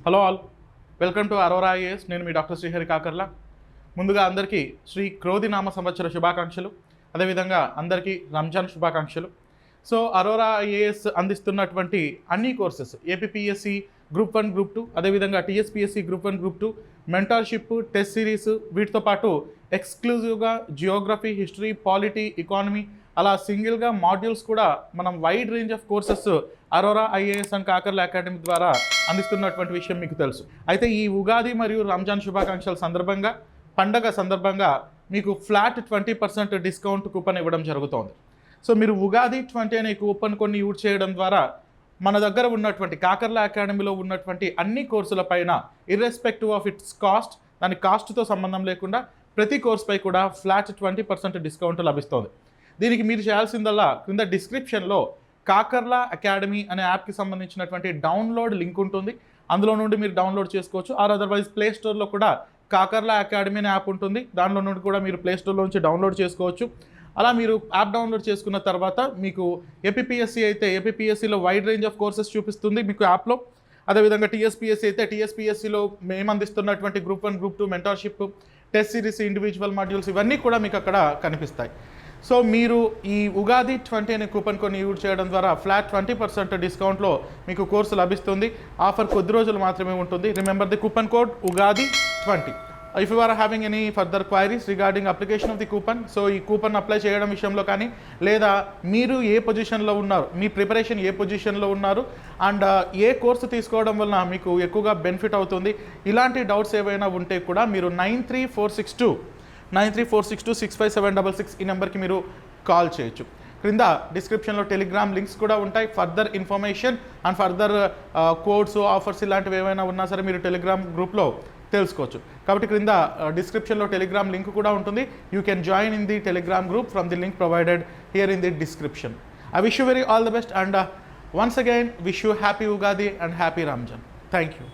Hello all, welcome to Aurora IAS. నేను మీ doctor Srihari Kakarla. ముందుగా అందరికీ శ్రీ క్రోధి నామ సంవత్సర శుభాకాంక్షలు, అదేవిధంగా అందరికీ రంజాన్ శుభాకాంక్షలు. సో అరోరా ఐఏఎస్ అందిస్తున్నటువంటి అన్ని కోర్సెస్ ఏపీపీఎస్సి గ్రూప్ 1 గ్రూప్ 2, అదేవిధంగా TSPSC group 1 group 2, mentorship, test series, వీటితో పాటు ఎక్స్క్లూజివ్గా జియోగ్రఫీ, హిస్టరీ, పాలిటీ, ఎకానమీ అలా సింగిల్గా మాడ్యూల్స్ కూడా మనం wide range of courses Aurora IAS and Kakarla academy ద్వారా అందిస్తున్నటువంటి విషయం మీకు తెలుసు. అయితే ఈ ఉగాది మరియు రంజాన్ శుభాకాంక్షల సందర్భంగా, పండగ సందర్భంగా మీకు ఫ్లాట్ 20% డిస్కౌంట్ కూపన్ ఇవ్వడం జరుగుతోంది. సో మీరు ఉగాది 20 అనే కూపన్ కొన్ని యూజ్ చేయడం ద్వారా మన దగ్గర ఉన్నటువంటి కాకర్ల అకాడమీలో ఉన్నటువంటి అన్ని కోర్సుల పైన ఇర్రెస్పెక్టివ్ ఆఫ్ ఇట్స్ కాస్ట్, దాని కాస్ట్తో సంబంధం లేకుండా ప్రతి కోర్సుపై కూడా ఫ్లాట్ 20% డిస్కౌంట్ లభిస్తుంది. దీనికి మీరు చేయాల్సిందల్లా క్రింద డిస్క్రిప్షన్లో కాకర్ల అకాడమీ అనే యాప్కి సంబంధించినటువంటి డౌన్లోడ్ లింక్ ఉంటుంది. అందులో నుండి మీరు డౌన్లోడ్ చేసుకోవచ్చు. ఆర్ అదర్వైజ్ ప్లే స్టోర్లో కూడా కాకర్ల అకాడమీ అనే యాప్ ఉంటుంది. దానిలో నుండి కూడా మీరు ప్లే స్టోర్లో నుంచి డౌన్లోడ్ చేసుకోవచ్చు. అలా మీరు యాప్ డౌన్లోడ్ చేసుకున్న తర్వాత మీకు ఏపీపీఎస్సి అయితే ఏపీపీఎస్సిలో వైడ్ రేంజ్ ఆఫ్ కోర్సెస్ చూపిస్తుంది మీకు యాప్లో. అదేవిధంగా టీఎస్పీఎస్సి అయితే టీఎస్పీఎస్సిలో మేము అందిస్తున్నటువంటి group 1 group 2 mentorship, test series, individual modules ఇవన్నీ కూడా మీకు అక్కడ కనిపిస్తాయి. సో మీరు ఈ ఉగాది 20 అనే కూపన్ కొన్ని యూజ్ చేయడం ద్వారా ఫ్లాట్ 20% డిస్కౌంట్లో మీకు కోర్సు లభిస్తుంది. ఆఫర్ కొద్ది రోజులు మాత్రమే ఉంటుంది. Remember the coupon code Ugadi 20. If you are having any further queries regarding application of the coupon, so ఈ కూపన్ అప్లై చేయడం విషయంలో కానీ, లేదా మీరు ఏ పొజిషన్లో ఉన్నారు, మీ ప్రిపరేషన్ ఏ పొజిషన్లో ఉన్నారు, అండ్ ఏ కోర్సు తీసుకోవడం వలన మీకు ఎక్కువగా బెనిఫిట్ అవుతుంది, ఇలాంటి డౌట్స్ ఏవైనా ఉంటే కూడా మీరు 9346265766 ఈ నెంబర్కి మీరు కాల్ చేయొచ్చు. క్రింద డిస్క్రిప్షన్లో టెలిగ్రామ్ లింక్స్ కూడా ఉంటాయి. Further information and further codes, offers ఇలాంటివి ఏమైనా ఉన్నా సరే మీరు టెలిగ్రామ్ గ్రూప్లో తెలుసుకోవచ్చు. కాబట్టి క్రింద డిస్క్రిప్షన్లో టెలిగ్రామ్ లింక్ కూడా ఉంటుంది. You can join in the Telegram group from the link provided here in the description. I wish you very all the best and once again wish you happy Ugadi and happy Ramzan. Thank you.